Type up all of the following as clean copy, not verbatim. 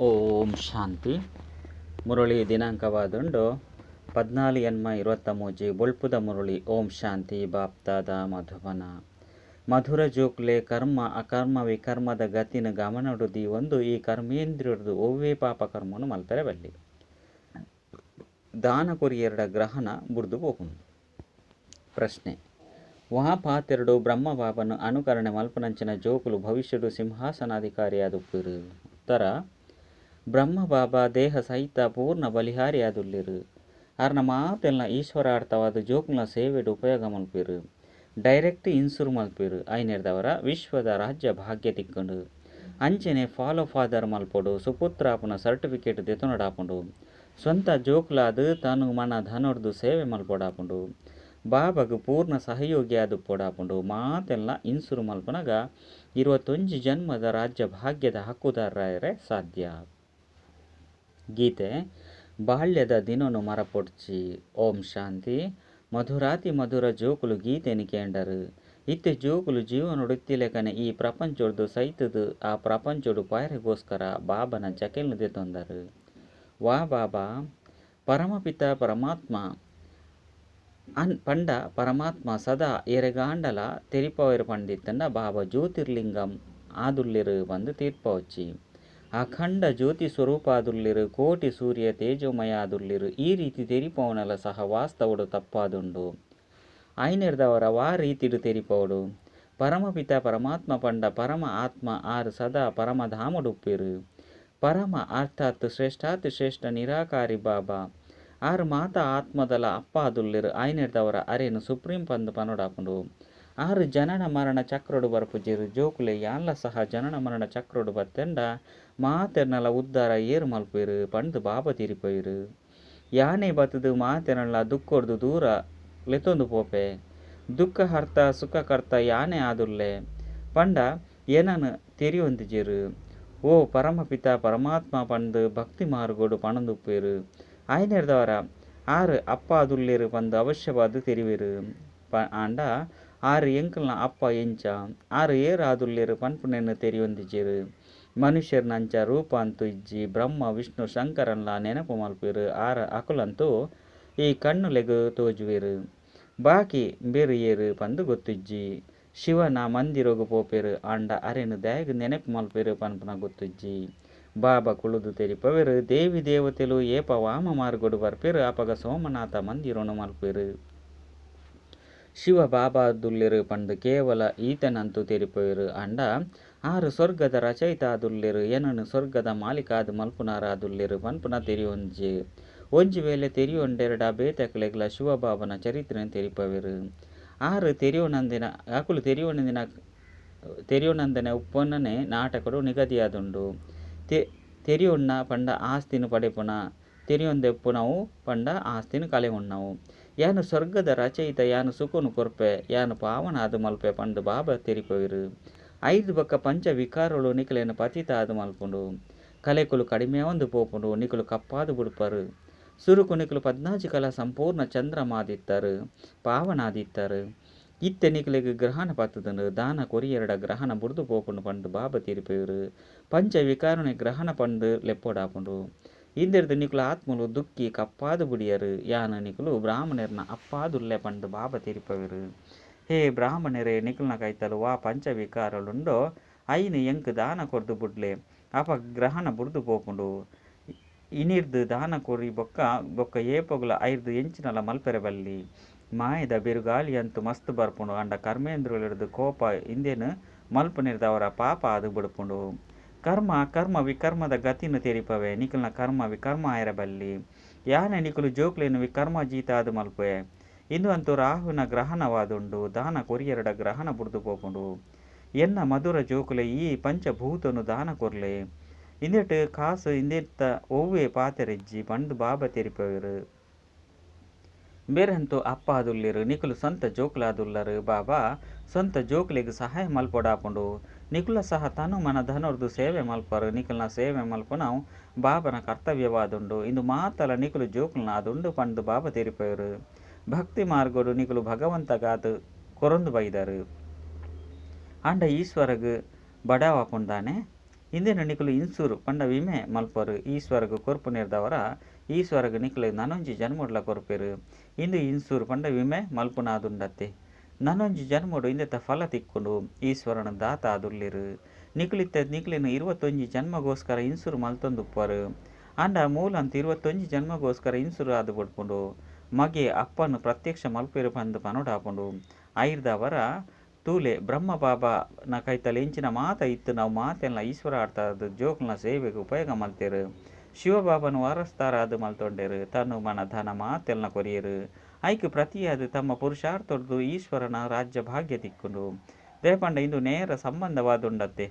ಓಂ ಶಾಂತಿ. ಮುರಳಿ ದಿನಾಂಕವಾದುಂಡು 14/8/23 ಬೊಳ್ಪುದ ಮುರಳಿ. ಓಂ ಶಾಂತಿ. ಬಾಪ್ತಾದ ಮಧುಬನ. ಮಧುರ ಜೋಕ್ಲೆ ಕರ್ಮ ಅಕರ್ಮ ವಿಕರ್ಮದ ಗತಿನ ಗಮನಡುದಿ ಒಂದು ಈ ಕರ್ಮೇಂದ್ರಿಯರದು ಒವ್ವೇ ಪಾಪ ಕರ್ಮನು ಮಲ್ಪರೆ ಬಲ್ಲಿ ದಾನ ಕೊರಿಯರಡ ಗ್ರಹಣ ಬುರ್ದು ಹೋಗುಂಡು. ಪ್ರಶ್ನೆ: ವಾ ಪಾತೆರಡು ಬ್ರಹ್ಮಬಾಬನು ಅನುಕರಣೆ ಮಲ್ಪನಂಚಿನ ಜೋಕುಲು ಭವಿಷ್ಯಡು ಸಿಂಹಾಸನಾಧಿಕಾರಿಯಾದುಪ್ಪಿರು. ಉತ್ತರ: ಬ್ರಹ್ಮಬಾಬಾ ದೇಹ ಸಹಿತ ಪೂರ್ಣ ಬಲಿಹಾರಿಯಾದುಲ್ಲಿರು. ಅರ್ನ ಮಾತೆಲ್ಲ ಈಶ್ವರಾರ್ಥವಾದ ಜೋಕುಲ ಸೇವೆಡು ಉಪಯೋಗ ಮಲ್ಪಿರು. Direct insure ಮಲ್ಪಿರು. ಐನೆರ್ದವರ ವಿಶ್ವದ ರಾಜ್ಯ ಭಾಗ್ಯ ತಿಕ್ಕಂಡು ಅಂಚನೆ ಫಾಲೋ ಫಾದರ್ ಮಲ್ಪೊಡು ಸುಪುತ್ರಾಪುನ ಸರ್ಟಿಫಿಕೇಟ್ ದೆತೊನಡಾಪುಂಡು. ಸ್ವಂತ ಜೋಕುಲಾದು ತನು ಮನ ಧನೊರ್ದು ಸೇವೆ ಮಲ್ಪೊಡಾಪುಂಡು. ಬಾಬಾಗ ಪೂರ್ಣ ಸಹಯೋಗಿ ಆದುಪ್ಪೊಡಾಪುಂಡು. ಮಾತೆಲ್ಲ ಇನ್ಸೂರು ಮಲ್ಪನಾಗ 21 ಜನ್ಮದ ರಾಜ್ಯ ಭಾಗ್ಯದ ಹಕ್ಕುದಾರರೇ ಸಾಧ್ಯ. ಗೀತೆ: ಬಾಳ್ಯದ ದಿನನು ಮರಪೊಡ್ಚಿ. ಓಂ ಶಾಂತಿ. ಮಧುರಾತಿ ಮಧುರ ಜೋಕುಲು ಗೀತೆನಿ ಕೇಂಡರು. ಇತ್ತೆ ಜೋಕುಲು ಜೀವನೊಡುತ್ತಿಲೆಕನೆ ಈ ಪ್ರಪಂಚೊಡ್ದು ಸೈತದು ಆ ಪ್ರಪಂಚೊಡು ಪಾಯರೆಗೋಸ್ಕರ ಬಾಬನ ಜಕೆಲ್ನು ದೆತೊಂದರು. ವಾ ಬಾಬಾ ಪರಮಪಿತ ಪರಮಾತ್ಮ ಪಂಡ ಪರಮಾತ್ಮ ಸದಾ ಎರೆಗಾಂಡಲ ತೆರಿಪವರ್ ಪಂಡಿತ್ತಂಡ ಬಾಬಾ ಜ್ಯೋತಿರ್ಲಿಂಗಂ ಆದುಲ್ಲಿರು ಬಂದು ತೀರ್ಪವಚ್ಚಿ. ಅಖಂಡ ಜ್ಯೋತಿ ಸ್ವರೂಪ ಆದುಲ್ಲಿರು. ಕೋಟಿ ಸೂರ್ಯ ತೇಜೋಮಯ ಆದುಲ್ಲಿರು. ಈ ರೀತಿ ತೆರಿಪವನಲ ಸಹ ವಾಸ್ತವಡು ತಪ್ಪಾದುಂಡು. ಐನೆರ್ದವರ ವಾ ರೀತಿಡು ತೆರಿಪವಡು. ಪರಮಪಿತ ಪರಮಾತ್ಮ ಪಂಡ ಪರಮ ಆತ್ಮ ಆರು ಸದಾ ಪರಮಧಾಮಡುಪ್ಪಿರು. ಪರಮ ಅರ್ಥಾತ್ ಶ್ರೇಷ್ಠಾತ್ ಶ್ರೇಷ್ಠ ನಿರಾಕಾರಿ ಬಾಬಾ ಆರು ಮಾತಾ ಆತ್ಮದಲ ಅಪ್ಪ ಆದುಲ್ಲಿರು. ಐನೆರ್ದವರ ಅರೇನು ಸುಪ್ರೀಂ ಪಂದು ಪನೊಡಾಪುಂಡು. ಆರು ಜನನ ಮರಣ ಚಕ್ರೊಡು ಬರ್ಪುಜಿರು. ಜೋಕುಲೆ ಯಾನ್ಲ ಸಹ ಜನನ ಮರಣ ಚಕ್ರೊಡು ಬತ್ತೆಂಡ ಮಾತೆರ್ನಲ ಉದ್ಧಾರ ಏರು ಮಲ್ಪಿರು ಪಂದು ಬಾಬಾ ತಿರಿಪೊಯ್ರು. ಯಾನೇ ಬತ್ತದು ಮಾತೆರ್ನಲ ದುಃಖೊಡ್ದು ದೂರ ಲೆತೊಂದು ಪೋಪೆ. ದುಃಖ ಹರ್ತ ಸುಖಕರ್ತ ಯಾನೇ ಆದುಲ್ಲೆ ಪಂಡ ಏನನು ತೆರಿಯೊಂದಿಜಿರು. ಓ ಪರಮಪಿತ ಪರಮಾತ್ಮ ಪಂದು ಭಕ್ತಿ ಮಾರ್ಗೋಡು ಪಣದುಪ್ಪೇರು. ಐನೆರ್ದವರ ಆರು ಅಪ್ಪ ಆದುಲ್ಲಿರು ಪಂದು ಅವಶ್ಯವಾದು ತೆರಿವಿರು. ಆಂಡ ಆರು ಎಂಕಲ್ನ ಅಪ್ಪ ಎಂಚ ಆರು ಏರು ಆದುಲ್ಲಿರು ಪನ್ಪುನೆನ್ನು ತೆರಿಯೊಂದಿಜಿರು. ಮನುಷ್ಯರ್ನಂಚ ರೂಪ ಅಂತೂ ಇಜ್ಜಿ ಬ್ರಹ್ಮ ವಿಷ್ಣು ಶಂಕರನ್ಲ ನೆನಪು ಮಲ್ಪಿರು. ಆರ ಅಕುಲಂತೂ ಈ ಕಣ್ಣುಲೆಗು ತೋಜುವೆರು. ಬಾಕಿ ಬೇರು ಏರು ಪಂದು ಗೊತ್ತಿಜ್ಜಿ. ಶಿವನ ಮಂದಿರೊಗು ಪೋಪೆರು. ಆಂಡ ಅರೆನು ದಯಗು ನೆನಪು ಮಲ್ಪೆರು ಪನ್ಪುನ ಗೊತ್ತಿಜ್ಜಿ. ಬಾಬಾ ಕುಳುದು ತೆರಿಪವೆರು. ದೇವಿ ದೇವತೆಲು ಏಪ ವಾಮ ಮಾರ್ಗೊಡು ಬರ್ಪೆರು. ಅಪಗ ಸೋಮನಾಥ ಮಂದಿರೊನು ಮಲ್ಪೆರು. ಶಿವ ಬಾಬಾ ದುಲ್ಲಿರು ಪಂಡು ಕೇವಲ ಈತನಂತೂ ತೆರಿಪವೆರು. ಅಂಡ ಆರು ಸ್ವರ್ಗದ ರಚಯಿತ ಆದುಲ್ಲಿರು. ಏನನು ಸ್ವರ್ಗದ ಮಾಲಿಕಾದ ಮಲ್ಪುನಾರಾದುಲ್ಲಿರು ಪನ್ಪುನ ತೆರಿಯೊಂಜಿ. ಒಂಜಿ ವೇಳೆ ತೆರಿಯೊಂಡೆರಡ ಬೇತಕ್ಲೆಗ್ಲ ಶಿವಬಾಬನ ಚರಿತ್ರೆಯನ್ನು ತೆರಿಪವೆರು. ಆರು ತೆರಿಯೋನಂದಿನ ಅಕುಲು ತೆರಿಯೋನಂದನೆ ಉಪ್ಪೊನ್ನನೆ ನಾಟಕಡು ನಿಗದಿಯಾದುಂಡು. ತೆರಿಯೊನ್ನ ಪಂಡ ಆಸ್ತಿನು ಪಡೆಪುನ ತೆರಿಯೊಂದೆಪ್ಪುನವು ಪಂಡ ಆಸ್ತಿನು ಕಲೆ ಉಣ್ಣವು. ಯಾನು ಸ್ವರ್ಗದ ರಚಯಿತ ಯಾನು ಸುಖನು ಕೊರ್ಪೆ ಯಾನು ಪಾವನ ಆದು ಮಲ್ಪೆ ಪಂಡು ಬಾಬಾ ತೆರಿಪವೆರು. 5 ಬೊಕ್ಕ ಪಂಚ ವಿಕಾರಗಳು ನಿಕಲೇನು ಪತಿತ ಆದು ಮಲ್ಪುಂಡು. ಕಲೆಕುಲು ಕಡಿಮೆ ಒಂದು ಪೋಪುಂಡು. ನಿಕುಲು ಕಪ್ಪಾದು ಬಿಡುಪರು. ಸುರುಕು ನಿಕುಲು 14 ಕಲ ಸಂಪೂರ್ಣ ಚಂದ್ರಮಾದಿತ್ತರು ಪಾವನಾದಿತ್ತರು. ಇತ್ತೆ ನಿಕಲಿಗೆ ಗ್ರಹಣ ಪತ್ತುದುಂಡು. ದಾನ ಕೊರಿಯರಡ ಗ್ರಹಣ ಬುರ್ದು ಪೋಪುಂಡು ಪಂಡು ಬಾಬಾ ತಿರಿಪೆರು. ಪಂಚ ವಿಕಾರನೆ ಗ್ರಹಣ ಪಂಡು ಲೆಪ್ಪೊಡಾಪುಂಡು. ಇಂದೆರ್ದು ನಿಕುಲು ಆತ್ಮಲು ದುಃಖಿ ಕಪ್ಪಾದು ಬುಡಿಯರು. ಯಾನ ನಿಕುಲು ಬ್ರಾಹ್ಮಣರ್ನ ಅಪ್ಪಾದುಲ್ಲೆ ಪಂಡು ಬಾಬಾ ತಿರಿಪವೆರು. ಹೇ ಬ್ರಾಹ್ಮಣರೇ, ನಿಕುಲ್ನ ಕೈತಲು ವಾ ಪಂಚ ವಿಕಾರಳುಂಡೋ ಐನು ಎಂಕ್ ದಾನ ಕೊರ್ದು ಬುಡ್ಲೆ ಅಪ ಗ್ರಹಣ ಬುರ್ದು ಪೋಪುಂಡು. ಇನಿರ್ದು ದಾನ ಕೊರಿ ಬೊಕ್ಕ ಏಪೊಗುಲ 5 ಎಂಚಿನಲ ಮಲ್ಪೆರೆ ಬಲ್ಲಿ. ಮಾಯದ ಬಿರುಗಾಳಿ ಅಂತೂ ಮಸ್ತ್ ಬರ್ಪುಂಡು. ಅಂಡ ಕರ್ಮೇಂದ್ರುಲಿರ್ದು ಕೋಪ ಇಂದೇನು ಮಲ್ಪನಿರ್ದವರ ಪಾಪ ಆದು ಬಿಡುಪುಂಡು. ಕರ್ಮ ಅಕರ್ಮ ವಿಕರ್ಮದ ಗತಿನು ತೆರಿಪವೆ. ನಿಕುಲ್ನ ಕರ್ಮ ವಿಕರ್ಮ ಆಯರ ಬಲ್ಲಿ. ಯಾನೆ ನಿಕುಲು ಜೋಕ್ಲೇನು ವಿಕರ್ಮ ಜೀತ ಆದು ಮಲ್ಪೆ. ಇಂದು ಅಂತೂ ರಾಹುನ ಗ್ರಹಣವಾದುಂಡು. ದಾನ ಕೊರಿಯರಡ ಗ್ರಹಣ ಬುಡ್ದು ಪೋಪುಂಡು. ಎನ್ನ ಮಧುರ ಜೋಕುಲೆ ಈ ಪಂಚಭೂತನು ದಾನ ಕೊರ್ಲೆ. ಇಂದೆಟ್ ಕಾಸು ಇಂದೆತ್ತ ಒವ್ವೇ ಪಾತೆರೆಜ್ಜಿ ಪಂಡು ಬಾಬಾ ತೆರಿಪವೆರು. ಬೇರಂತೂ ಅಪ್ಪ ಆದುಲ್ಲಿರು. ನಿಕುಲು ಸ್ವಂತ ಜೋಕುಲಾದುಲ್ಲರು. ಬಾಬಾ ಸ್ವಂತ ಜೋಕುಲೆಗ್ ಸಹಾಯ ಮಲ್ಪೊಡಾಪುಂಡು. ನಿಕುಲ ಸಹ ತನು ಮನ ಧನೊರ್ದು ಸೇವೆ ಮಲ್ಪರು. ನಿಕುಲ್ನ ಸೇವೆ ಮಲ್ಪುನವು ಬಾಬನ ಕರ್ತವ್ಯವಾದುಂಡು. ಇಂದು ಮಾತಲ ನಿಕುಲು ಜೋಕುಲ್ನ ಆದುಂಡು ಪಂಡು ಬಾಬಾ ತೆರಿಪವೆರು. ಭಕ್ತಿ ಮಾರ್ಗೋಡು ನಿಕುಲು ಭಗವಂತಗಾದು ಕೊರೊಂದು ಬೈದರು. ಅಂಡ ಈಶ್ವರಗ್ ಬಡಾವ ಪುಂಡಾನೆ ಇಂದಿನ ನಿಕುಲು ಇನ್ಸೂರು ಪಂಡ ವಿಮೆ ಮಲ್ಪರು ಈಶ್ವರಗ ಕೊರ್ಪು ನಿರ್ದವರ ಈಶ್ವರಗ ನಿಕುಲು ನನೊಂಜಿ ಜನ್ಮಡ್ಲ ಕೊರ್ಪೆರು ಇಂದು ಇನ್ಸೂರು ಪಂಡ ವಿಮೆ ಮಲ್ಪುನಾದುಂಡತ್ತೆ ನನೊಂಜಿ ಜನ್ಮಡು ಇಂದೆತ ಫಲ ತಿಕ್ಕೊಂಡು ಈಶ್ವರನ ದಾತ ಆದುರ್ಲಿರು ನಿಕುಲಿತ್ತ ನಿಕುಲಿನ 21 ಜನ್ಮಗೋಸ್ಕರ ಇನ್ಸೂರು ಮಲ್ತೊಂದುಪ್ಪರು ಅಂಡ ಮೂಲಂತ 21 ಜನ್ಮಗೋಸ್ಕರ ಇನ್ಸೂರು ಆದು ಬಿಡ್ಕೊಂಡು ಮಗೆ ಅಪ್ಪನು ಪ್ರತ್ಯಕ್ಷ ಮಲ್ಪೆರು ಪಂದು ಪನೋಡಾಪುಂಡು ಐರ್ದವರ ತೂಲೆ ಬ್ರಹ್ಮ ಬಾಬಾ ನ ಕೈತಲೆ ಎಂಚಿನ ಮಾತ ಇತ್ತು ನಾವು ಮಾತೆಲ್ಲ ಈಶ್ವರ ಆಡ್ತಾದ ಜೋಕ್ಲ ಸೇವೆಗೆ ಉಪಯೋಗ ಮಲ್ತೇರು ಶಿವಬಾಬನು ವಾರಸ್ತಾರ ಅದು ಮಲ್ತೊಂಡೇರು ತನು ಮನ ಧನ ಮಾತೆಲ್ಲ ಕೊರಿಯರು ಐಕ್ ಪ್ರತಿಯಾದ ತಮ್ಮ ಪುರುಷಾರ್ಥೊಡ್ದು ಈಶ್ವರನ ರಾಜ್ಯ ಭಾಗ್ಯ ತಿಕ್ಕೊಂಡು ದೇಪಂಡ ಇಂದು ನೇರ ಸಂಬಂಧವಾದುಂಡತ್ತೆ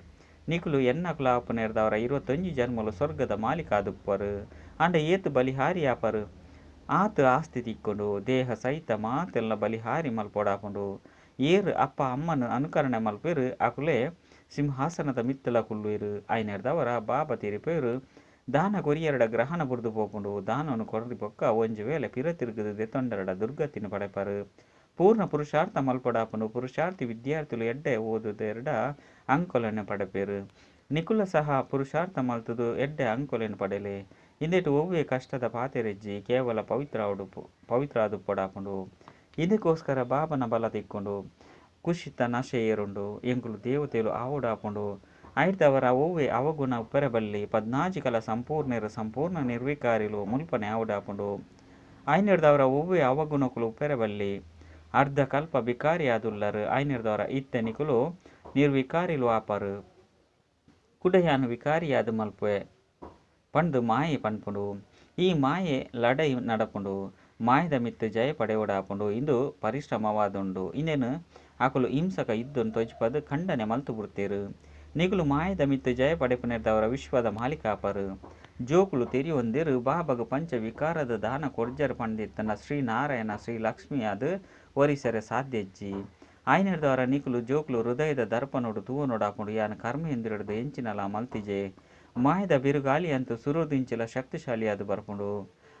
ನಿಕುಲು ಎನ್ನಕುಲಾಪು ನೇರ್ದವರ 21 ಜನ್ಮಲು ಸ್ವರ್ಗದ ಮಾಲೀಕಾದುಪ್ಪರು ಅಂಡ ಏತು ಬಲಿಹಾರಿ ಆಪರು ಆತ ಆಸ್ತಿ ತಿಕ್ಕೊಂಡು ದೇಹ ಸಹಿತ ಮಾತೆಲ್ಲ ಬಲಿಹಾರಿ ಮಲ್ಪೊಡಾಪುಂಡು ಏರು ಅಪ್ಪ ಅಮ್ಮನ ಅನುಕರಣೆ ಮಲ್ಪೇರು ಅಕುಲೆ ಸಿಂಹಾಸನದ ಮಿತ್ತಲ ಕುಲ್ಲುಯಿರು ಐನೇರ್ದವರ ಬಾಬಾ ತಿರಿಪೇರು ದಾನ ಕೊರಿಯರಡ ಗ್ರಹಣ ಬುಡ್ದು ಪೋಪುಂಡು ದಾನವನ್ನು ಕೊರದಿ ಪೊಕ್ಕ ಒಂಜು ವೇಳೆ ಪಿರ ತಿರುಗದು ದೆತೊಂಡರಡ ದುರ್ಗತಿನ ಪಡೆಪರು ಪೂರ್ಣ ಪುರುಷಾರ್ಥ ಮಲ್ಪಡಾಪುಂಡು ಪುರುಷಾರ್ಥಿ ವಿದ್ಯಾರ್ಥಿಗಳು ಎಡ್ಡೆ ಓದುದೆರಡ ಅಂಕೊಲನ್ನು ಪಡೆಪೇರು ನಿಕುಲ ಸಹ ಪುರುಷಾರ್ಥ ಮಲ್ತುದು ಎಡ್ಡೆ ಅಂಕೊಲೆಯನ್ನು ಪಡೆಲೆ ಇಂದೆಟು ಒವ್ವೆ ಕಷ್ಟದ ಪಾತೆರೆಜ್ಜಿ ಕೇವಲ ಪವಿತ್ರ ಆದು ಪೊಡಾಪುಂಡು ಇದಕ್ಕೋಸ್ಕರ ಬಾಬನ ಬಲ ತಿಕ್ಕೊಂಡು ಕುಶಿತ ನಶೆ ಏರುಂಡು ಎಂಕುಲು ದೇವತೆಲು ಆವುಡಾಪುಂಡು ಐದವರ ಒವ್ವೆ ಅವಗುಣ ಉಪ್ಪೆರಬಲ್ಲಿ 14 ಸಂಪೂರ್ಣ ನಿರ್ವಿಕಾರಿಲು ಮುಲ್ಪನೆ ಆವುಡಾಪುಂಡು ಐನೆರ್ದವರ ಒವ್ವೆ ಅವಗುಣಕುಲು ಉಪ್ಪೆರಬಲ್ಲಿ ಅರ್ಧ ಕಲ್ಪ ಬಿಕಾರಿ ಆದುಲ್ಲರು ಐನೆರ್ದವರ ಇತ್ತೆ ನಿಕುಲು ನಿರ್ವಿಕಾರಿಲು ಆಪರು ಕುಡಯಾನು ವಿಕಾರಿಯಾದ ಮಲ್ಪೆ ಪಂಡು ಮಾಯೆ ಪನ್ಪುಂಡು ಈ ಮಾಯೆ ಲಡೈ ನಡಪುಂಡು ಮಾಯದ ಮಿತ್ತು ಜಯ ಪಡೆಯೋಡಾಪುಂಡು ಇಂದು ಪರಿಶ್ರಮವಾದುಂಡು ಇನ್ನೇನು ಆಕುಲು ಹಿಂಸಕ ಇದ್ದನ್ನು ತೊಜ್ಪದು ಖಂಡನೆ ಮಲ್ತು ಬಿಡ್ತೇರು ನಿಗುಲು ಮಾಯದ ಮಿತ್ತು ಜಯ ಪಡೆಪುನೆರ್ದವರ ವಿಶ್ವದ ಮಾಲೀಕಾಪರು ಜೋಕುಲು ತೆರಿಯೊಂದಿರು ಬಾಬಗ ಪಂಚ ವಿಕಾರದ ದಾನ ಕೊಡ್ಜರು ಪಂಡಿತನ ಶ್ರೀನಾರಾಯಣ ಶ್ರೀ ಲಕ್ಷ್ಮಿ ಅದು ಒರಿಸರೆ ಸಾಧ್ಯಜ್ಜಿ ಆಯ್ನೆರ್ದವರ ನಿಕುಲು ಜೋಕುಲು ಹೃದಯದ ದರ್ಪನೋಡು ತೂವನೋಡಾಪುಂಡು ಯಾನ ಕರ್ಮ ಎಂದಿರದು ಎಂಚಿನಲ ಮಲ್ತಿಜೆ ಮಾಯದ ಬಿರುಗಾಳಿ ಅಂತೂ ಸುರುದಿಂಚಿಲ ಶಕ್ತಿಶಾಲಿ ಅದು ಬರ್ಪುಂಡು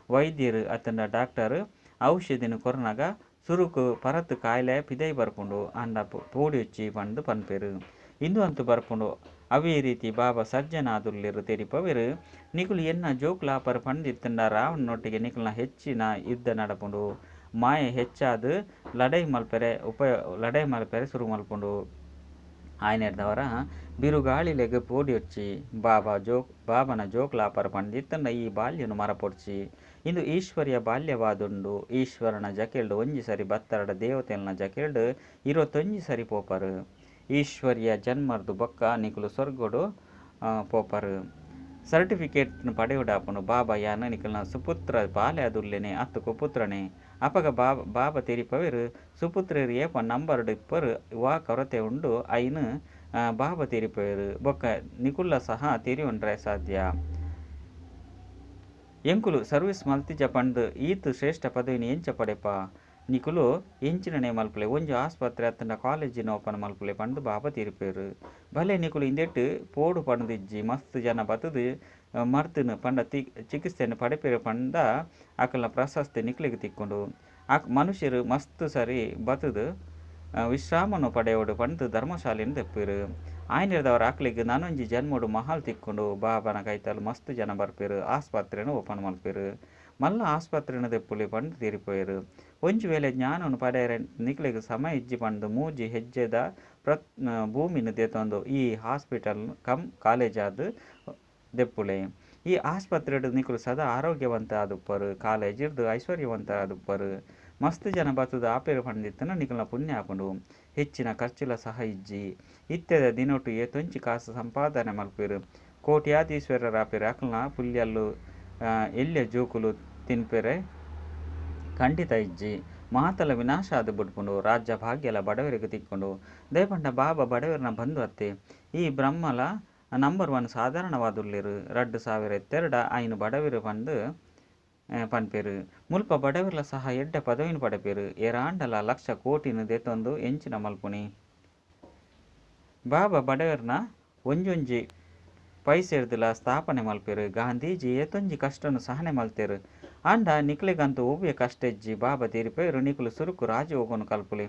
ವೈದ್ಯರು ಅತನ ಡಾಕ್ಟರ್ ಔಷಧಿನ ಕೊರನಾಗ ಸುರುಕು ಪರತ್ತು ಕಾಯಿಲೆ ಪಿದೈ ಬರ್ಪುಂಡು ಅಂಡ ಪೋಡಿ ಹಚ್ಚಿ ಪಂಡು ಪನ್ಪೇರು ಇಂದು ಅಂತೂ ಬರ್ಪುಂಡು ಅವೇ ರೀತಿ ಬಾಬಾ ಸಜ್ಜನಾದುರ್ಲಿರು ತೆರಿಪವೆರು ನಿಕುಲು ಎನ್ನ ಜೋಕ್ಲಾಪರ್ ಪಂಡಿತ್ತಂಡ ರಾವಣನೊಟ್ಟಿಗೆ ನಿಕುಲ್ನ ಹೆಚ್ಚಿನ ಯುದ್ಧ ನಡಪುಂಡು ಮಾಯೆ ಹೆಚ್ಚಾದು ಲಡೈ ಮಲ್ಪೆರೆ ಸುರು ಮಲ್ಪುಂಡು ಆಯ್ನೆರ್ದವರ ಬಿರುಗಾಳಿಲೆಗೆ ಪೋಡಿ వచ్చి ಬಾಬನ ಜೋಕ್ಲಾಪರ ಪಂಡಿತ್ತಂಡ ಈ ಬಾಲ್ಯನು ಮರಪೊಡ್ಚಿ ಇಂದು ಈಶ್ವರ್ಯ ಬಾಲ್ಯವಾದುಂಡು ಈಶ್ವರನ ಜಕೆಲ್ಡು ಒಂಜಿ ಸರಿ ಬತ್ತರಡ ದೇವತೆಲ್ನ ಜಕೆಲ್ಡು 21 ಸರಿ ಪೋಪರು ಈಶ್ವರ್ಯ ಜನ್ಮರ್ದು ಬೊಕ್ಕ ನಿಕುಲು ಸ್ವರ್ಗೋಡು ಪೋಪರು ಸರ್ಟಿಫಿಕೇಟ್ನು ಪಡೆಯುಡಾಪುನು ಬಾಬಾ ಯಾನ ನಿಕಲ್ನ ಸುಪುತ್ರ ಬಾಲ್ಯ ಅದುಲ್ಲೆನೆ ಅತ್ತು ಕುಪುತ್ರನೇ ಅಪಗ ಬಾಬಾ ತೆರಿಪವೆರು ಸುಪುತ್ರರು ಏಪ ನಂಬರ್ಡು ಇಪ್ಪರು ವಾ ಕೊರತೆ ಉಂಡು ಐನು ಬಾಬಾ ತೆರಿಪವೆರು ಬೊಕ್ಕ ನಿಕುಲ್ಲ ಸಹ ತೆರಿಯುಂಡ್ರೆ ಸಾಧ್ಯ ಎಂಕುಲು ಸರ್ವಿಸ್ ಮಲ್ತಿಜ ಪಂಡು ಈತು ಶ್ರೇಷ್ಠ ಪದವಿನಿ ಎಂಚ ಪಡೆಪ ನಿಕುಲು ಎಂಚಿನನೆ ಮಲ್ಪಲೆ ಒಂಜು ಆಸ್ಪತ್ರೆ ಅತ್ತಂಡ ಕಾಲೇಜಿನ ಓಪನ್ ಮಲ್ಪಲೆ ಪಂಡು ಬಾಬಾ ತಿರುಪೇರು ಭಲೆ ನಿಕುಲು ಇಂದೆಟ್ಟು ಪೋಡು ಪಂದಿಜ್ಜಿ ಮಸ್ತ್ ಜನ ಬತ್ತದು ಮರ್ತನು ಪಂಡ ಚಿಕಿತ್ಸೆಯನ್ನು ಪಡೆಪೇರು ಪಂಡ ಆಕಲ್ನ ಪ್ರಶಸ್ತಿ ನಿಕ್ಲಿಗೆ ತಿಕ್ಕೊಂಡು ಮನುಷ್ಯರು ಮಸ್ತ್ ಸರಿ ಬತ್ತದು ವಿಶ್ರಾಮನು ಪಡೆಯೋಡು ಪಂಡು ಧರ್ಮಶಾಲೆಯನ್ನು ತೆಪ್ಪೇರು ಆಯ್ನೆರ್ದವರ ಆಕಲಿಗೆ ನಾನೊಂಜಿ ಜನ್ಮೋಡು ಮಹಾಲ್ ತಿಕ್ಕೊಂಡು ಬಾಬನ ಕೈತಲು ಮಸ್ತ್ ಜನ ಬರ್ಪೇರು ಆಸ್ಪತ್ರೆನ ಓಪನ್ ಮಲ್ಪೇರು ಮಲ್ಲ ಆಸ್ಪತ್ರೆನ ತೆಪ್ಪುಲಿ ಪಂಡು ತೀರಿಪೋಯರು ಒಂಜು ವೇಳೆ ಜ್ಞಾನವನ್ನು ಪಡೆಯರೆ ನಿಕ್ಲಿಗೆ ಸಮಯ ಇಜ್ಜಿ ಪಂಡು ಮೂಜಿ ಹೆಜ್ಜೆದ ಭೂಮಿನ ದೇತೊಂದು ಈ ಹಾಸ್ಪಿಟಲ್ ಕಾಲೇಜಾದ ದೆಪ್ಪುಲೆ ಈ ಆಸ್ಪತ್ರೆಡು ನಿಕುಲು ಸದಾ ಆರೋಗ್ಯವಂತ ಆದುಪ್ಪರು ಕಾಲೇಜಿರ್ದು ಐಶ್ವರ್ಯವಂತ ಆದುಪ್ಪರು ಮಸ್ತ್ ಜನ ಬತ್ತದ ಆಪೇರು ಪಂಡಿತ್ತನ ನಿಕಲ್ನ ಪುಣ್ಯ ಹಾಕೊಂಡು ಹೆಚ್ಚಿನ ಖರ್ಚುಲ ಸಹ ಇಜ್ಜಿ ಇತ್ಯದ ದಿನೊಟ್ಟು ಏತೊಂಚಿ ಕಾಸು ಸಂಪಾದನೆ ಮಲ್ಪೇರು ಕೋಟ್ಯಾಧೀಶ್ವರರ ಆಪೇರು ಅಕಲ್ನ ಪುಲ್ಯಲ್ಲು ಎಲ್ಯ ಜೋಕುಲು ತಿನ್ಪೆರೆ ಖಂಡಿತ ಇಜ್ಜಿ ಮಾತಲ ವಿನಾಶ ಆದು ಬಿಡ್ಕೊಂಡು ರಾಜ್ಯ ಭಾಗ್ಯಲ ಬಡವರಿಗೆ ತಿಕ್ಕೊಂಡು ದಯಪಂಡ ಬಾಬಾ ಬಡವರನ್ನ ಬಂದು ಅತ್ತೆ ಈ ಬ್ರಹ್ಮಲ ನಂಬರ್ 1 ಸಾಧಾರಣವಾದುರ್ಲಿರು 2002 ಐನು ಬಡವರು ಪಂಡು ಪನ್ಪೇರು ಮುಲ್ಪ ಬಡವರ್ಲ ಸಹ ಎಡ್ಡೆ ಪದವಿನ ಪಡೆಪೇರು ಏರಾಂಡಲ ಲಕ್ಷ ಕೋಟಿನ ದೆತೊಂದು ಎಂಚಿನ ಮಲ್ಪುನಿ ಬಾಬಾ ಬಡವರ್ನ ಒಂಜೊಂಜಿ ಪೈಸೆರ್ದುಲ ಸ್ಥಾಪನೆ ಮಲ್ಪೇರು ಗಾಂಧೀಜಿ ಏತೊಂಜಿ ಕಷ್ಟನು ಸಹನೆ ಮಲ್ತೇರು ಅಂಡ ನಿಕ್ಲಿಗಂತೂ ಒವ್ವೆ ಕಷ್ಟ ಇಜ್ಜಿ ಬಾಬಾ ತೀರಿಪೇರು ನಿಕುಲು ಸುರುಕು ರಾಜ್ಯ ಹೋಗೋನು ಕಲ್ಪುಲಿ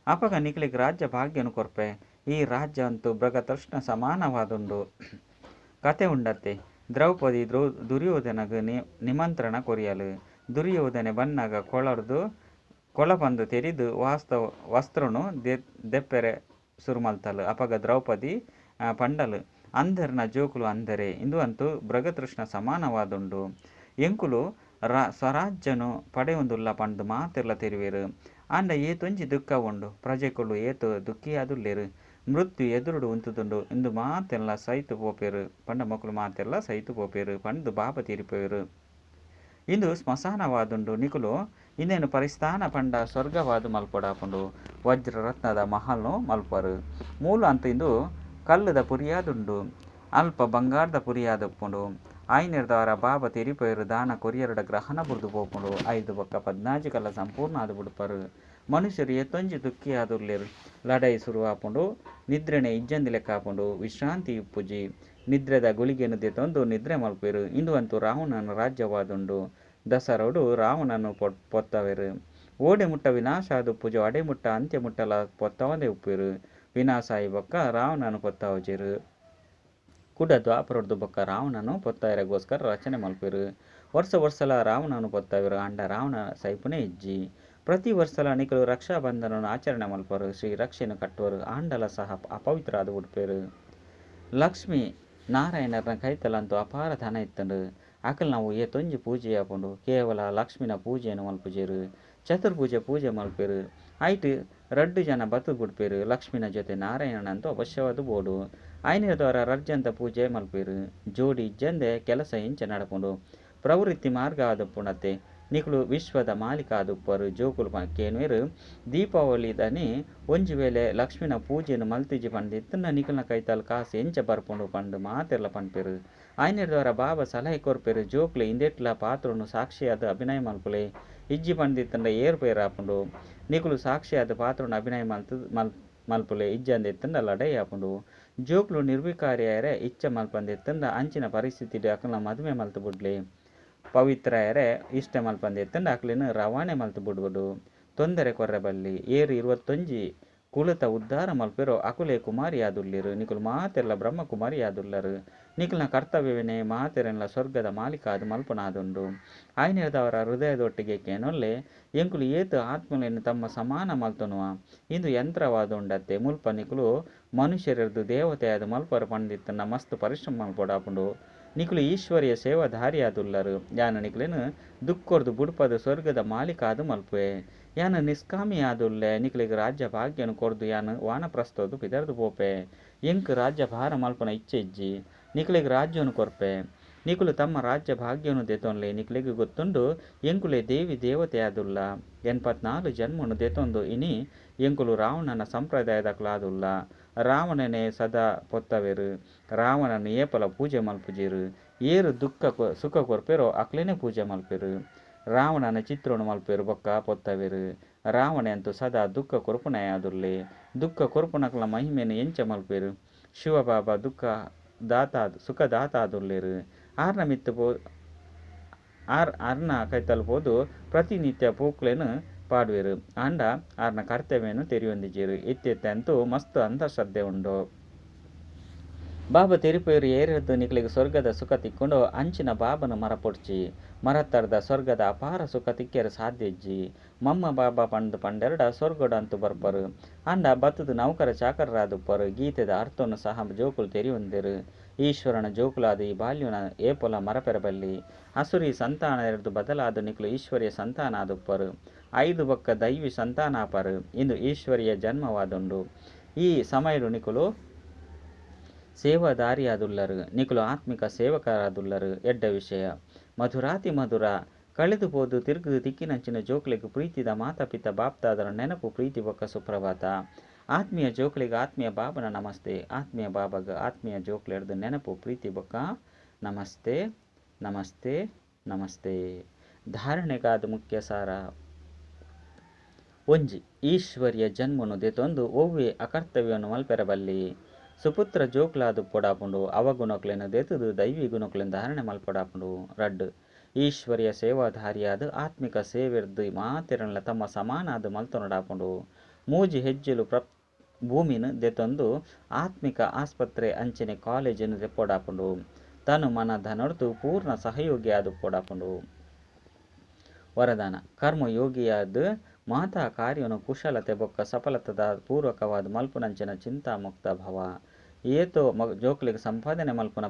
ಅಪಗ ನಿಕ್ಲಿಗೆ ರಾಜ್ಯ ಭಾಗ್ಯನು ಕೊರ್ಪೆ ಈ ರಾಜ್ಯ ಅಂತೂ ಮೃಗ ತೃಷ್ಣ ಸಮಾನವಾದುಂಡು ಕತೆ ಉಂಡತ್ತೆ. ದ್ರೌಪದಿ ದುರ್ಯೋಧನಗ ನಿಮಂತ್ರಣ ಕೊರಿಯಲು. ದುರ್ಯೋಧನೆ ಬನ್ನಾಗ ಕೊಳ ಬಂದು ತೆರಿದು ವಸ್ತ್ರನು ದೆಪ್ಪೆರೆ ಸುರುಮಲ್ತಲು. ಅಪಗ ದ್ರೌಪದಿ ಪಂಡಲು ಅಂದರ್ನ ಜೋಕುಲು ಅಂದರೆ ಇಂದು ಅಂತೂ ಬೃಗತೃಷ್ಣ ಸಮಾನವಾದುಂಡು. ಎಂಕುಲು ಸ್ವರಾಜ್ಯನು ಪಡೆಯೊಂದುಲ್ಲ ಪಂಡು ಮಾತಿರ್ಲ ತೆರಿವೇರು. ಅಂಡ ಏತೊಂಜಿ ದುಃಖ ಉಂಡು ಪ್ರಜೆಕುಲು ಏತು ದುಃಖಿಯಾದುಲ್ಲೇರು. ಮೃತ್ಯು ಎದುರುಡು ಉಂತುದುಂಡು ಇಂದು ಮಾತೆಲ್ಲ ಸೈತು ಪೋಪೇರು ಪಂಡ ಮಕ್ಕಳು ಮಾತೆಲ್ಲ ಸೈತು ಪೋಪೇರು ಪಂಡು ಬಾಪ ತೀರಿಪೇರು. ಇಂದು ಸ್ಮಶಾನವಾದುಂಡು ನಿಕುಲು ಇನ್ನೇನು ಪರಿಸ್ಥಾನ ಪಂಡ ಸ್ವರ್ಗವಾದು ಮಲ್ಪೊಡಾಪುಂಡು. ವಜ್ರ ರತ್ನದ ಮಹಲ್ನು ಮಲ್ಪರು. ಮೂಲ ಅಂತ ಇಂದು ಕಲ್ಲುದ ಪುರಿಯಾದುಂಡು ಅಲ್ಪ ಬಂಗಾರದ ಪುರಿಯಾದಪ್ಪುಂಡು. ಆಯ್ನಿರ್ದವರ ಬಾಬ ತೆರಿಪೇರು ದಾನ ಕೊರಿಯರುಡ ಗ್ರಹಣ ಬುರ್ದು ಪೋಪುಂಡು. 5 ಬೊಕ್ಕ 14 ಕಲ್ಲ ಸಂಪೂರ್ಣ ಆದು ಬಿಡ್ಪರು. ಮನುಷ್ಯರು ಎತ್ತೊಂಜಿ ದುಃಖಿಯಾದುರ್ಲೇರು. ಲಡೈ ಶುರುವಾಪುಂಡು. ನಿದ್ರೆನೆ ಇಜ್ಜಂದಿ ಲೆಕ್ಕಾಪುಂಡು. ವಿಶ್ರಾಂತಿ ಇಪ್ಪುಜಿ ನಿದ್ರೆದ ಗುಳಿಗೆನು ದೆತೊಂದು ನಿದ್ರೆ ಮಲ್ಪೇರು. ಇಂದು ಅಂತೂ ರಾವಣನ ರಾಜ್ಯವಾದುಂಡು. ದಸರೋಡು ರಾವಣನು ಪೊತ್ತವೆರು. ಓಡೆ ಮುಟ್ಟ ವಿನಾಶ ಆದು ಪುಜ ಅಡೆ ಮುಟ್ಟ ಅಂತ್ಯ ಮುಟ್ಟಲ ಪೊತ್ತವಂದೆ ಉಪ್ಪೇರು. ವಿನಾಶ ಆಯಿ ಬೊಕ್ಕ ರಾವಣನು ಪೊತ್ತವಜೇರು. ಕುಡ ದ್ವಾಪರೊಡ್ದು ಬೊಕ್ಕ ರಾವಣನು ಪೊತ್ತಾಯರಗೋಸ್ಕರ ರಚನೆ ಮಲ್ಪೇರು. ವರ್ಷಲ ರಾವಣನು ಪೊತ್ತವೆರು. ಅಂಡ ರಾವಣ ಸೈಪುನೆ ಇಜ್ಜಿ. ಪ್ರತಿ ವರ್ಷಲ ನಿಕಲು ರಕ್ಷಾಬಂಧನನು ಆಚರಣೆ ಮಲ್ಪರು. ಶ್ರೀ ರಕ್ಷೆನು ಕಟ್ಟುವರು. ಆಂಡಲ ಸಹ ಅಪವಿತ್ರ ಆದು ಉಡ್ಪೇರು. ಲಕ್ಷ್ಮಿ ನಾರಾಯಣರನ ಕೈತಲಂತೂ ಅಪಾರ ಧನ ಇತ್ತಂಡು. ಅಕಲ್ ನಾವು ಏತೊಂಜಿ ಪೂಜೆ ಆಪುಂಡು. ಕೇವಲ ಲಕ್ಷ್ಮಿನ ಪೂಜೆಯನ್ನು ಮಲ್ಪುಜೇರು. ಪೂಜೆ ಮಲ್ಪೇರು. ಐಟು 2 ಜನ ಬತ್ತು ಬಿಡ್ಪೇರು. ಲಕ್ಷ್ಮಿನ ಜೊತೆ ನಾರಾಯಣನಂತೂ ಅವಶ್ಯವಾದ ಬೋಡು. ಐನಿರದವರ ರಜ್ಜಂತ ಪೂಜೆ ಮಲ್ಪೇರು. ಜೋಡಿ ಇಜ್ಜಂದೆ ಕೆಲಸ ಇಂಚ ನಡಪುಂಡು. ಪ್ರವೃತ್ತಿ ಮಾರ್ಗ ಆದಪ್ಪುಣತ್ತೆ. ನಿಕುಲು ವಿಶ್ವದ ಮಾಲಿಕ ಆದುಪ್ಪರು. ಜೋಕುಲು ಕೇನುವೆರು. ದೀಪಾವಳಿದನಿ ಒಂಜಿ ವೇಳೆ ಲಕ್ಷ್ಮಿನ ಪೂಜೆಯನ್ನು ಮಲ್ತಿಜಿ ಪಂಡಿತ್ತನ್ನ ನಿಕಲ್ನ ಕೈತಲ್ ಕಾಸು ಎಂಚ ಬರ್ಪುಂಡು ಪಂಡು ಮಾತೆರ್ಲ ಪನ್ಪೇರು. ಆಯ್ನಿರ್ದವರ ಬಾಬಾ ಸಲಹೆ ಕೊರ್ಪೇರು. ಜೋಕ್ಲೆ ಇಂದೆಟ್ಲ ಪಾತ್ರನು ಸಾಕ್ಷಿಯಾದ ಅಭಿನಯ ಮಲ್ಪುಲೆ ಇಜ್ಜಿ ಪಂಡಿತ್ತಂಡ ಏರ್ಪೇರು ಆಪುಂಡು. ನಿಕುಲು ಸಾಕ್ಷಿಯಾದ ಪಾತ್ರನು ಅಭಿನಯ ಮಲ್ಪುಲೆ ಇಜ್ಜಂದೆತ್ತಂಡ ಲಡೈ ಆಪುಂಡು. ಜೋಕ್ಲು ನಿರ್ವಿಕಾರಿಯಾರೆ ಇಚ್ಛ ಮಲ್ಪಂದೆತ್ತಂಡ ಅಂಚಿನ ಪರಿಸ್ಥಿತಿ ಅಕಲ್ನ ಮದುವೆ ಮಲ್ತು ಬಿಡ್ಲಿ. ಪವಿತ್ರಯರೆ ಇಷ್ಟ ಮಲ್ಪಂದೆತ್ತಂಡ ಅಕ್ಲಿನ ರವಾನೆ ಮಲ್ತು ಬಿಡ್ಬೋದು. ತೊಂದರೆ ಕೊರ್ರೆ ಬಲ್ಲಿ. 21 ಕುಳಿತ ಉದ್ಧಾರ ಮಲ್ಪೆರೋ ಅಕುಲೆ ಕುಮಾರಿ ಆದುಲ್ಲಿರು. ನಿಕುಲು ಮಾತೆರ್ಲ ಬ್ರಹ್ಮ ಕುಮಾರಿ ಆದುಲ್ಲರು. ನಿಕಲ್ನ ಕರ್ತವ್ಯವೇನೆ ಮಾತೆರೆನ್ಲ ಸ್ವರ್ಗದ ಮಾಲಿಕ ಆದು ಮಲ್ಪನಾದುಂಡು. ಆಯ್ನಿರದವರ ಹೃದಯದೊಟ್ಟಿಗೆ ಕೇನೊಲ್ಲೆ ಎಂಕುಲು ಏತು ಆತ್ಮಲೆಯನ್ನು ತಮ್ಮ ಸಮಾನ ಮಲ್ತೊನುವ. ಇಂದು ಯಂತ್ರವಾದುಂಡತ್ತೆ ಮುಲ್ಪ ನಿಕುಲು ಮನುಷ್ಯರದು ದೇವತೆಯಾದ ಮಲ್ಪರು ಪಂಡಿತ್ತನ್ನ ಮಸ್ತ್ ಪರಿಶ್ರಮ ಮಲ್ಪೊಡಾಪುಂಡು. ನಿಕುಲು ಈಶ್ವರಿಯ ಸೇವಾಧಾರಿಯಾದುಲ್ಲರು. ಯಾನ ನಿಕುಲೆನು ದುಕ್ಕೊರ್ದು ಬುಡ್ಪದ ಸ್ವರ್ಗದ ಮಾಲಿಕ ಆದು ಮಲ್ಪುವೆ. ಯಾನ ನಿಷ್ಕಾಮಿ ಆದುಲ್ಲೆ ನಿಕಲಿಗೆ ರಾಜ್ಯ ಭಾಗ್ಯನು ಕೊರ್ದು ಯಾನು ವಾನಪ್ರಸ್ಥೋದು ಪಿದರ್ದು ಪೋಪೆ. ಎಂಕ್ ರಾಜ್ಯ ಭಾರ ಮಲ್ಪನ ಇಚ್ಛೆ ಇಜ್ಜಿ ನಿಕಲಿಗೆ ರಾಜ್ಯನು ಕೊರ್ಪೆ. ನಿಕುಲು ತಮ್ಮ ರಾಜ್ಯ ಭಾಗ್ಯನು ದೆತೊನ್ಲೆ ನಿಕಲಿಗೆ ಗೊತ್ತುಂಡು ಎಂಕುಲೆ ದೇವಿ ದೇವತೆಯಾದುಲ್ಲ. 84 ಜನ್ಮನು ದೆತೊಂದು ಇನಿ ಎಂಕುಲು ರಾವಣನ ಸಂಪ್ರದಾಯದಕ್ಲಾದುಲ್ಲ. ರಾವಣನೇ ಸದಾ ಪೊತ್ತವೆರು. ರಾವಣನ ಏಪಲ ಪೂಜೆ ಮಲ್ಪುಜೇರು. ಏರು ಸುಖ ಕೊರ್ಪೆರೋ ಅಕ್ಲೇನೆ ಪೂಜೆ ಮಲ್ಪೆರು. ರಾವಣನ ಚಿತ್ರನು ಮಲ್ಪೇರು ಬೊಕ್ಕ ಪೊತ್ತವೆರು. ರಾವಣೆ ಅಂತೂ ಸದಾ ದುಃಖ ಕೊರ್ಪುನಯಾದುಲ್ಲೆ. ದುಃಖ ಕೊರ್ಪುನಕ್ಲ ಮಹಿಮೆನು ಎಂಚ ಮಲ್ಪೇರು. ಶಿವಬಾಬಾ ಸುಖದಾತ ಆದುಲ್ಲೇರು. ಆರ್ನ ಮಿತ್ತು ಆರ್ನ ಕೈತಲ್ಪೋದು ಪ್ರತಿನಿತ್ಯ ಪೂಕ್ಲೆನು ಪಾಡುವೆರು. ಆಂಡ ಆರ್ನ ಕರ್ತವ್ಯನು ತೆರಿಯೊಂದಿಜೇರು. ಅಂತೂ ಮಸ್ತ್ ಅಂಧಶ್ರದ್ಧೆ ಉಂಡು. ಬಾಬಾ ತೆರಿಪೇರು ಏರಿದ್ದು ನಿಕಲಿಗೆ ಸ್ವರ್ಗದ ಸುಖ ತಿಕ್ಕೊಂಡು ಅಂಚಿನ ಬಾಬನ ಮರಪೊಡ್ಚಿ ಮರತ್ತರ್ದ ಸ್ವರ್ಗದ ಅಪಾರ ಸುಖ ತಿಕ್ಕೆರು ಸಾಧ್ಯ ಇಜ್ಜಿ. ಮಮ್ಮ ಬಾಬಾ ಪಂಡೆರಡ ಸ್ವರ್ಗಡ ಅಂತೂ ಬರ್ಪರು. ಅಂಡ ಬತ್ತದು ನೌಕರ ಚಾಕರರಾದುಪ್ಪರು. ಗೀತೆದ ಅರ್ಥವನ್ನು ಸಹ ಜೋಕುಲು ತೆರಿಯೊಂದಿರು. ಈಶ್ವರನ ಜೋಕುಲಾದ ಈ ಬಾಲ್ಯನ ಏಪೊಲ ಮರಪೆರಬಲ್ಲಿ ಅಸುರಿ ಸಂತಾನ ಎರೆದು ಬದಲಾದ ನಿಕಲು ಈಶ್ವರಿಯ ಸಂತಾನ ಆದುಪ್ಪರು. 5 ಬೊಕ್ಕ ದೈವಿ ಸಂತಾನಾಪರು. ಇಂದು ಈಶ್ವರಿಯ ಜನ್ಮವಾದುಂಡು. ಈ ಸಮಯಲು ನಿಕುಲು ಸೇವಾದಾರಿಯಾದುಲ್ಲರು. ನಿಕುಲು ಆತ್ಮಿಕ ಸೇವಕರಾದುಲ್ಲರು. ಎಡ್ಡ ವಿಷಯ ಮಧುರಾತಿ ಮಧುರ ಕಳೆದು ಹೋದು ತಿರುಗು ತಿಕ್ಕಿನಂಚಿನ ಜೋಕ್ಲಿಗೆ ಪ್ರೀತಿದ ಮಾತಾಪಿತ ಬಾಪ್ತಾದರ ನೆನಪು ಪ್ರೀತಿ ಬೊಕ್ಕ ಸುಪ್ರಭಾತ. ಆತ್ಮೀಯ ಜೋಕ್ಲಿಗೆ ಆತ್ಮೀಯ ಬಾಬನ ನಮಸ್ತೆ. ಆತ್ಮೀಯ ಬಾಬಾಗ ಆತ್ಮೀಯ ಜೋಕ್ಲೆಡ್ದು ನೆನಪು ಪ್ರೀತಿ ಬೊಕ್ಕ ನಮಸ್ತೆ ನಮಸ್ತೆ ನಮಸ್ತೆ. ಧಾರಣೆಗಾದ ಮುಖ್ಯ ಸಾರ ಒಂಜಿ ಈಶ್ವರ್ಯ ಜನ್ಮನು ದೆತೊಂದು ಒವ್ವೆ ಅಕರ್ತವ್ಯವನ್ನು ಮಲ್ಪೆರಬಲ್ಲಿ. ಸುಪುತ್ರ ಜೋಕ್ಲಾದು ಪೊಡಾಪುಂಡು. ಅವಗುಣಕ್ಲೆನು ದೆತುದು ದೈವಿ ಗುಣಕ್ಲೆನು ಧಾರಣೆ ಮಲ್ಪೊಡಾಪುಂಡು. 2 ಈಶ್ವರ್ಯ ಸೇವಾಧಾರಿಯಾದ ಆತ್ಮಿಕ ಸೇವೆರ್ದು ಮಾತೆರನ್ಲ ತಮ್ಮ ಸಮಾನಾದ ಮಲ್ತೊನಡಾಪುಂಡು. ಮೂಜಿ ಹೆಜ್ಜೆಲು ಭೂಮಿನ ದೆತೊಂದು ಆತ್ಮಿಕ ಆಸ್ಪತ್ರೆ ಅಂಚನೆ ಕಾಲೇಜಿನ ದೆಪ್ಪೊಡಾಪುಂಡು. ತನು ಮನ ಧನೊಡ್ದು ಪೂರ್ಣ ಸಹಯೋಗಿ ಆದು ಪೋಡಾಪುಂಡು. ವರದಾನ ಕರ್ಮಯೋಗಿಯಾದ ಮಾತಾ ಕಾರ್ಯನು ಕುಶಲತೆ ಬೊಕ್ಕ ಸಫಲತದ ಪೂರ್ವಕವಾದ ಮಲ್ಪುನಂಚಿನ ಚಿಂತಾಮುಕ್ತ ಭವ. ಏತೋ ಜೋಕ್ಲಿಗೆ ಸಂಪಾದನೆ ಮಲ್ಪುನ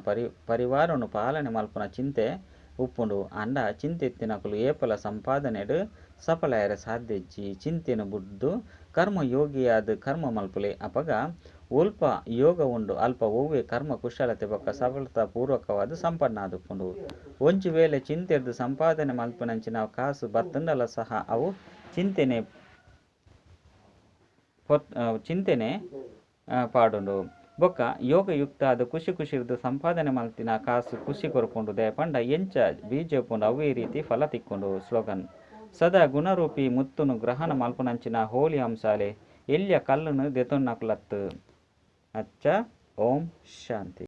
ಪರಿವಾರನು ಪಾಲನೆ ಮಲ್ಪುನ ಚಿಂತೆ ಉಪ್ಪುಂಡು. ಅಂಡ ಚಿಂತೆತ್ತಿನಕುಲು ಏಪಲ ಸಂಪಾದನೆಡು ಸಫಲಾಯರ ಸಾಧ್ಯಜ್ಜಿ. ಚಿಂತೆನು ಬುಡ್ದು ಕರ್ಮಯೋಗಿಯಾದ ಕರ್ಮ ಮಲ್ಪುಲೆ ಅಪಗ ಒಲ್ಪ ಯೋಗ ಉಂಡು ಅಲ್ಪ ಒವ್ವೆ ಕರ್ಮ ಕುಶಲತೆ ಬೊಕ್ಕ ಸಫಲತಾ ಪೂರ್ವಕವಾದ ಸಂಪನ್ನ ಆದುಪ್ಪುಂಡು. ಒಂಚು ವೇಳೆ ಚಿಂತೆರ್ದು ಸಂಪಾದನೆ ಮಲ್ಪುನಂಚಿನ ಕಾಸು ಬತ್ತಂಡಲ ಸಹ ಅವು ಚಿಂತೆನೆ ಪಾಡುಂಡು. ಬೊಕ್ಕ ಯೋಗಯುಕ್ತ ಆದ ಖುಷಿ ಖುಷಿರ್ದು ಸಂಪಾದನೆ ಮಲ್ತಿನ ಕಾಸು ಖುಷಿ ಕೊರ್ಪುಂಡು ದಯಪಂಡ ಎಂಚ ಬೀಜಪುಂಡು ಅವೇ ರೀತಿ ಫಲ ತಿಕ್ಕೊಂಡು. ಸ್ಲೋಗನ್ ಸದಾ ಗುಣರೂಪಿ ಮುತ್ತುನು ಗ್ರಹಣ ಮಲ್ಪುನಂಚಿನ ಹೋಲಿ ಅಂಶಾಲೆ ಎಲ್ಯ ಕಲ್ಲುನು ದೆತೊನ್ನಕ್ಲತ್ತು. ಅಚ್ಚ ಓಂ ಶಾಂತಿ.